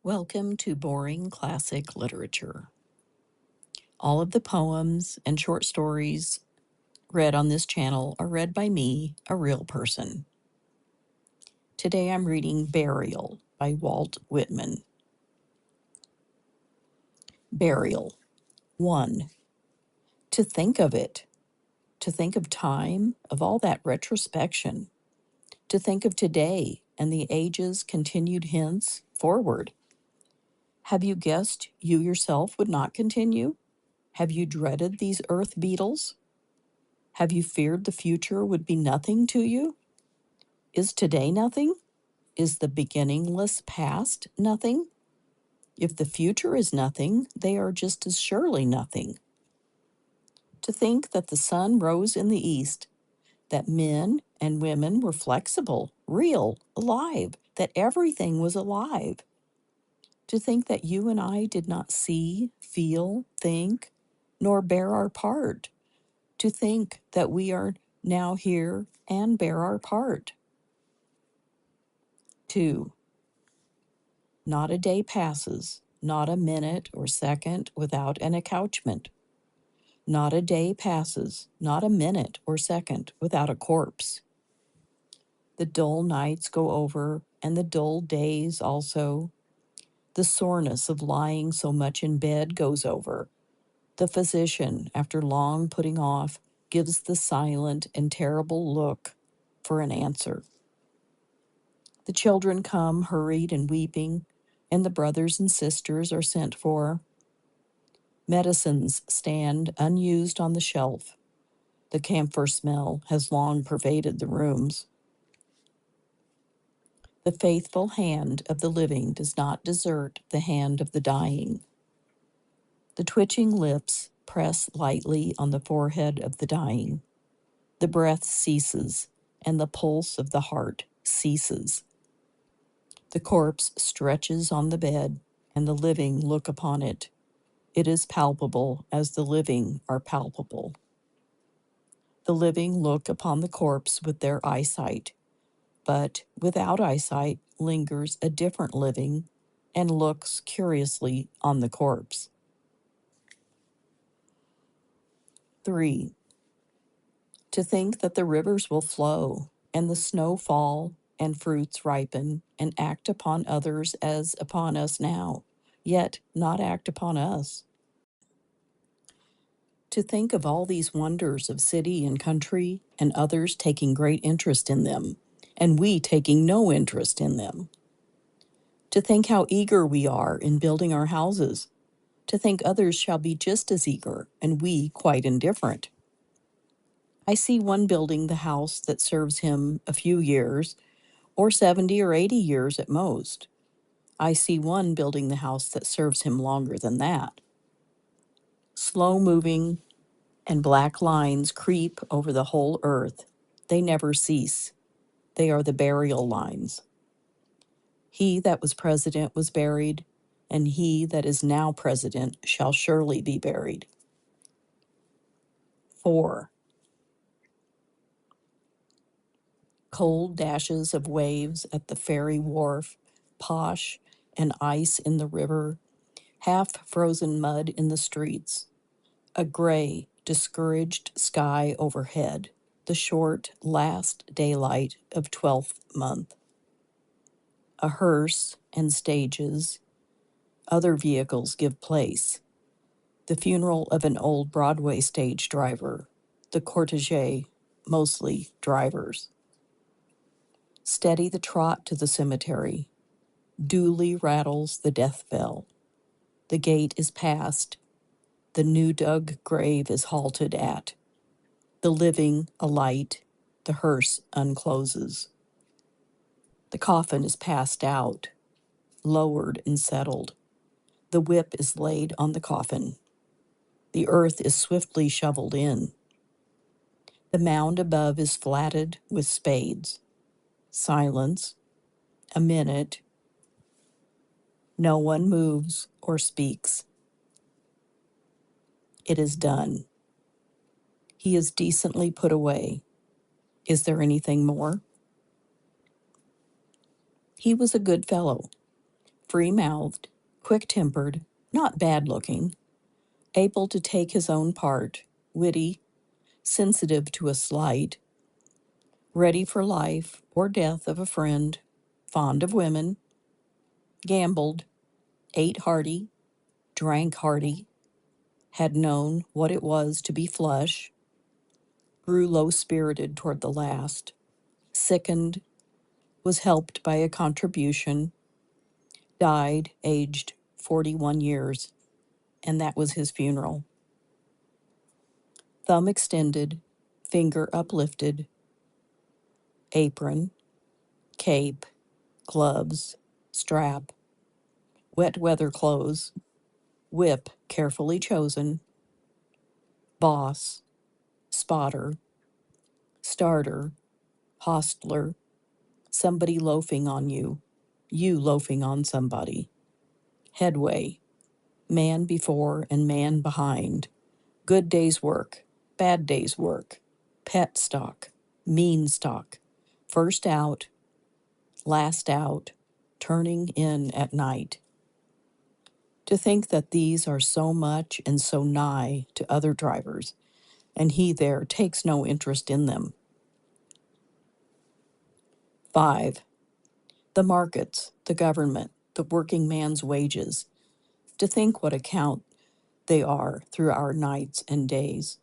Welcome to Boring Classic Literature. All of the poems and short stories read on this channel are read by me, a real person. Today I'm reading Burial by Walt Whitman. Burial. 1. To think of it. To think of time, of all that retrospection. To think of today and the ages continued hence forward. Have you guessed you yourself would not continue? Have you dreaded these earth beetles? Have you feared the future would be nothing to you? Is today nothing? Is the beginningless past nothing? If the future is nothing, they are just as surely nothing. To think that the sun rose in the east, that men and women were flexible, real, alive, that everything was alive. To think that you and I did not see, feel, think, nor bear our part. To think that we are now here and bear our part. 2. Not a day passes, not a minute or second without an accouchement. Not a day passes, not a minute or second without a corpse. The dull nights go over, and the dull days also. The soreness of lying so much in bed goes over. The physician, after long putting off, gives the silent and terrible look for an answer. The children come hurried and weeping, and the brothers and sisters are sent for. Medicines stand unused on the shelf. The camphor smell has long pervaded the rooms. The faithful hand of the living does not desert the hand of the dying. The twitching lips press lightly on the forehead of the dying. The breath ceases, and the pulse of the heart ceases. The corpse stretches on the bed, and the living look upon it. It is palpable as the living are palpable. The living look upon the corpse with their eyesight, but without eyesight lingers a different living and looks curiously on the corpse. 3. To think that the rivers will flow, and the snow fall, and fruits ripen, and act upon others as upon us now, yet not act upon us. To think of all these wonders of city and country, and others taking great interest in them, and we taking no interest in them. To think how eager we are in building our houses. To think others shall be just as eager, and we quite indifferent. I see one building the house that serves him a few years, or 70 or 80 years at most. I see one building the house that serves him longer than that. Slow-moving and black lines creep over the whole earth. They never cease. They are the burial lines. He that was president was buried, and he that is now president shall surely be buried. 4. Cold dashes of waves at the ferry wharf, posh and ice in the river, half-frozen mud in the streets, a gray, discouraged sky overhead, the short last daylight of 12th month. A hearse and stages, other vehicles give place. The funeral of an old Broadway stage driver, the cortege, mostly drivers. Steady the trot to the cemetery. Duly rattles the death bell. The gate is passed. The new dug grave is halted at. The living alight. The hearse uncloses. The coffin is passed out, lowered and settled. The whip is laid on the coffin. The earth is swiftly shoveled in. The mound above is flatted with spades. Silence. A minute. No one moves or speaks. It is done. He is decently put away. Is there anything more? He was a good fellow, free-mouthed, quick-tempered, not bad-looking, able to take his own part, witty, sensitive to a slight, ready for life or death of a friend, fond of women, gambled, ate hearty, drank hearty, had known what it was to be flush, grew low-spirited toward the last, sickened, was helped by a contribution, died aged 41 years, and that was his funeral. Thumb extended, finger uplifted, apron, cape, gloves, strap, wet weather clothes, whip carefully chosen, boss, spotter, starter, hostler, somebody loafing on you loafing on somebody, headway, man before and man behind, good day's work, bad day's work, pet stock, mean stock, first out, last out, turning in at night. To think that these are so much and so nigh to other drivers, and he there takes no interest in them. 5. The markets, the government, the working man's wages. To think what account they are through our nights and days.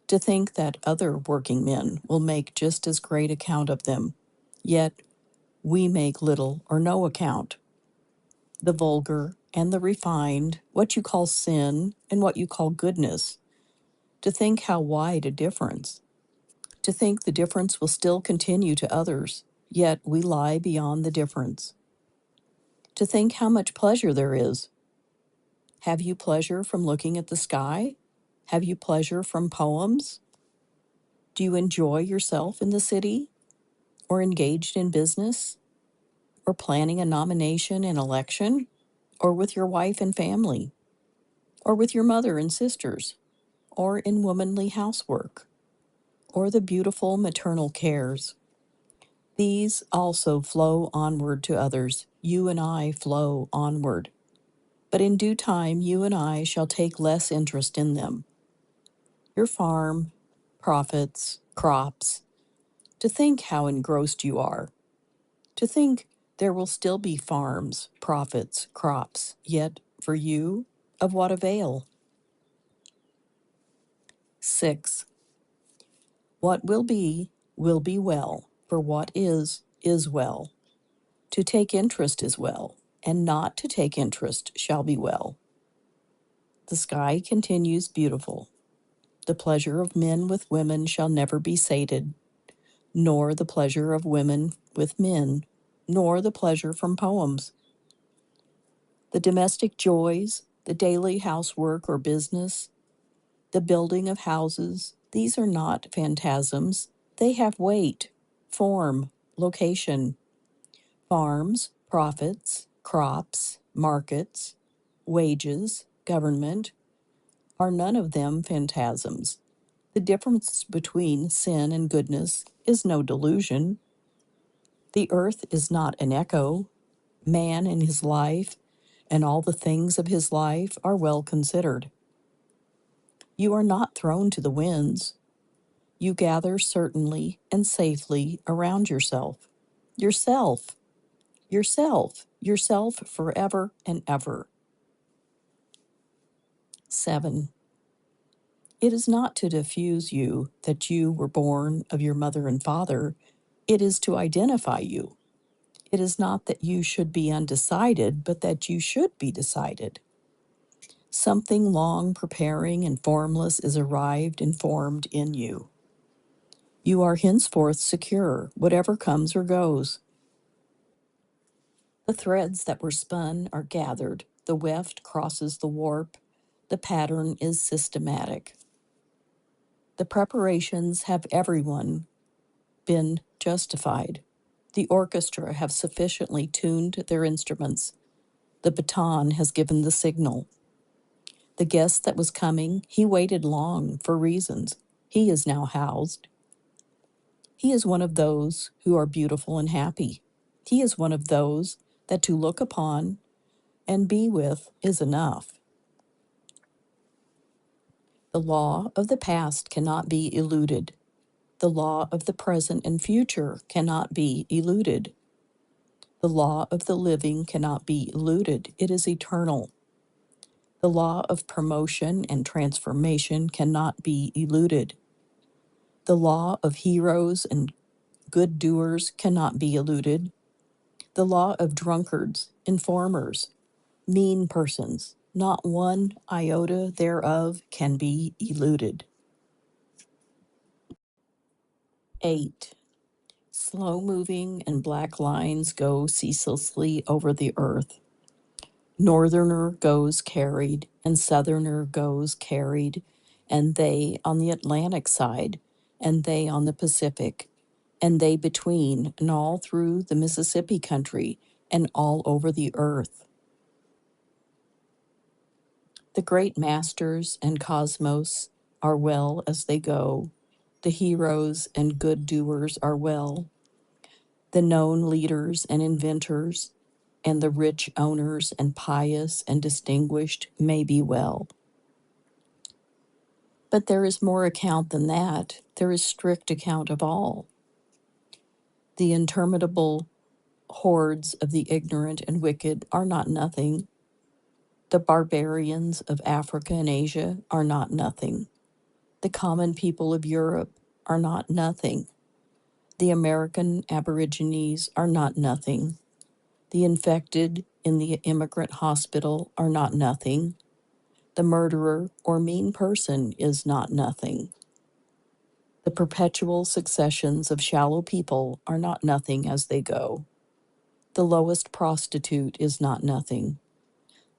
To think that other working men will make just as great account of them, yet we make little or no account. The vulgar and the refined, what you call sin and what you call goodness. To think how wide a difference. To think the difference will still continue to others, yet we lie beyond the difference. To think how much pleasure there is. Have you pleasure from looking at the sky? Have you pleasure from poems? Do you enjoy yourself in the city? Or engaged in business? Or planning a nomination and election? Or with your wife and family? Or with your mother and sisters? Or in womanly housework? Or the beautiful maternal cares? These also flow onward to others. You and I flow onward. But in due time, you and I shall take less interest in them. Your farm, profits, crops. To think how engrossed you are. To think there will still be farms, profits, crops, yet for you, of what avail? 6. What will be well, for what is well. To take interest is well, and not to take interest shall be well. The sky continues beautiful. The pleasure of men with women shall never be sated, nor the pleasure of women with men, nor the pleasure from poems. The domestic joys, the daily housework or business, the building of houses, these are not phantasms. They have weight, form, location. Farms, profits, crops, markets, wages, government, are none of them phantasms. The difference between sin and goodness is no delusion. The earth is not an echo. Man and his life and all the things of his life are well considered. You are not thrown to the winds. You gather certainly and safely around yourself. Yourself, yourself forever and ever. 7. It is not to diffuse you that you were born of your mother and father. It is to identify you. It is not that you should be undecided, but that you should be decided. Something long preparing and formless is arrived and formed in you. You are henceforth secure, whatever comes or goes. The threads that were spun are gathered, the weft crosses the warp, the pattern is systematic. The preparations have everyone been justified. The orchestra have sufficiently tuned their instruments. The baton has given the signal. The guest that was coming, he waited long for reasons. He is now housed. He is one of those who are beautiful and happy. He is one of those that to look upon and be with is enough. The law of the past cannot be eluded. The law of the present and future cannot be eluded. The law of the living cannot be eluded. It is eternal. The law of promotion and transformation cannot be eluded. The law of heroes and good doers cannot be eluded. The law of drunkards, informers, mean persons, not one iota thereof can be eluded. 8. Slow-moving and black lines go ceaselessly over the earth. Northerner goes carried, and southerner goes carried, and they on the Atlantic side, and they on the Pacific, and they between, and all through the Mississippi country, and all over the earth. The great masters and cosmos are well as they go. The heroes and good doers are well. The known leaders and inventors, and the rich owners and pious and distinguished may be well. But there is more account than that. There is strict account of all. The interminable hordes of the ignorant and wicked are not nothing. The barbarians of Africa and Asia are not nothing. The common people of Europe are not nothing. The American Aborigines are not nothing. The infected in the immigrant hospital are not nothing. The murderer or mean person is not nothing. The perpetual successions of shallow people are not nothing as they go. The lowest prostitute is not nothing.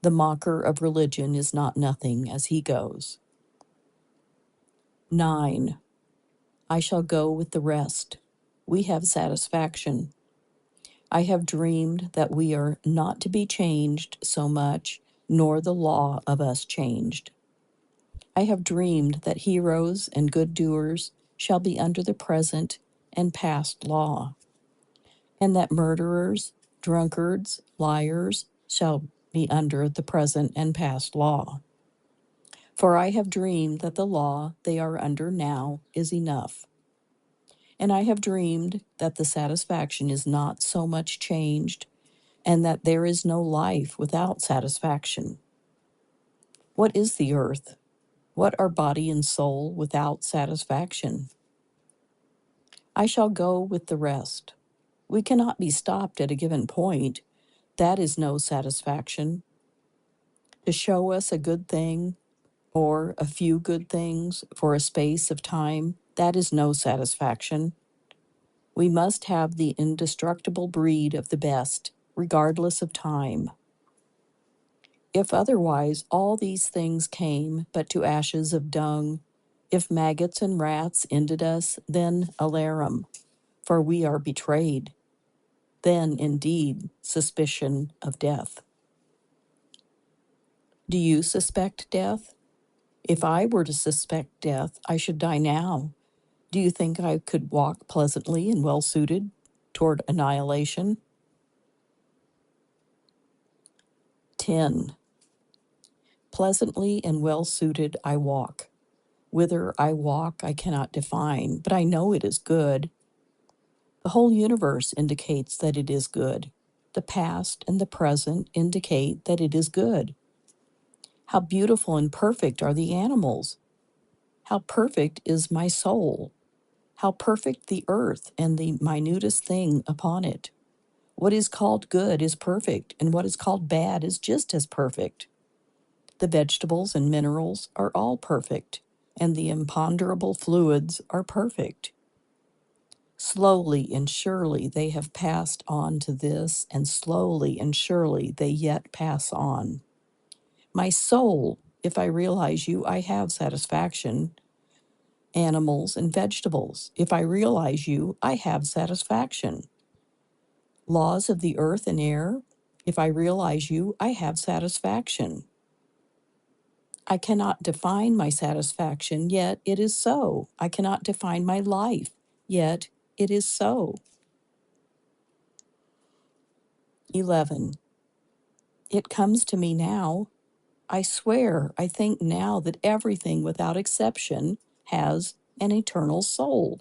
The mocker of religion is not nothing as he goes. 9. I shall go with the rest. We have satisfaction. I have dreamed that we are not to be changed so much, nor the law of us changed. I have dreamed that heroes and good doers shall be under the present and past law, and that murderers, drunkards, liars shall be under the present and past law. For I have dreamed that the law they are under now is enough. And I have dreamed that the satisfaction is not so much changed, and that there is no life without satisfaction. What is the earth? What are body and soul without satisfaction? I shall go with the rest. We cannot be stopped at a given point. That is no satisfaction. To show us a good thing, or a few good things for a space of time, that is no satisfaction. We must have the indestructible breed of the best, regardless of time. If otherwise all these things came but to ashes of dung, if maggots and rats ended us, then alarum, for we are betrayed. Then indeed suspicion of death. Do you suspect death? If I were to suspect death, I should die now. Do you think I could walk pleasantly and well suited toward annihilation? 10. Pleasantly and well suited I walk. Whither I walk I cannot define, but I know it is good. The whole universe indicates that it is good. The past and the present indicate that it is good. How beautiful and perfect are the animals! How perfect is my soul! How perfect the earth and the minutest thing upon it! What is called good is perfect, and what is called bad is just as perfect. The vegetables and minerals are all perfect, and the imponderable fluids are perfect. Slowly and surely they have passed on to this, and slowly and surely they yet pass on. My soul, if I realize you, I have satisfaction. Animals and vegetables, if I realize you, I have satisfaction. Laws of the earth and air, if I realize you, I have satisfaction. I cannot define my satisfaction, yet it is so. I cannot define my life, yet it is so. 11. It comes to me now. I swear, I think now that everything without exception has an eternal soul.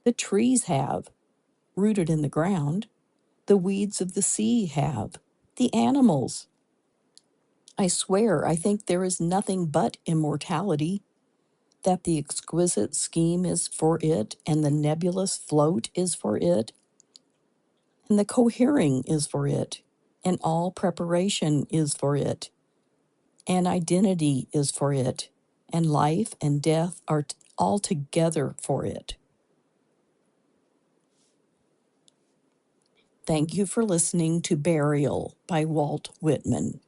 The trees have, rooted in the ground. The weeds of the sea have. The animals. I swear, I think there is nothing but immortality, that the exquisite scheme is for it, and the nebulous float is for it, and the cohering is for it, and all preparation is for it, and identity is for it, and life and death are altogether for it. Thank you for listening to Burial by Walt Whitman.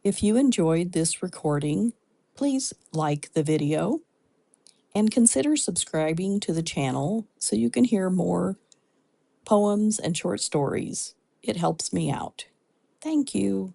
If you enjoyed this recording, please like the video and consider subscribing to the channel so you can hear more poems and short stories. It helps me out. Thank you.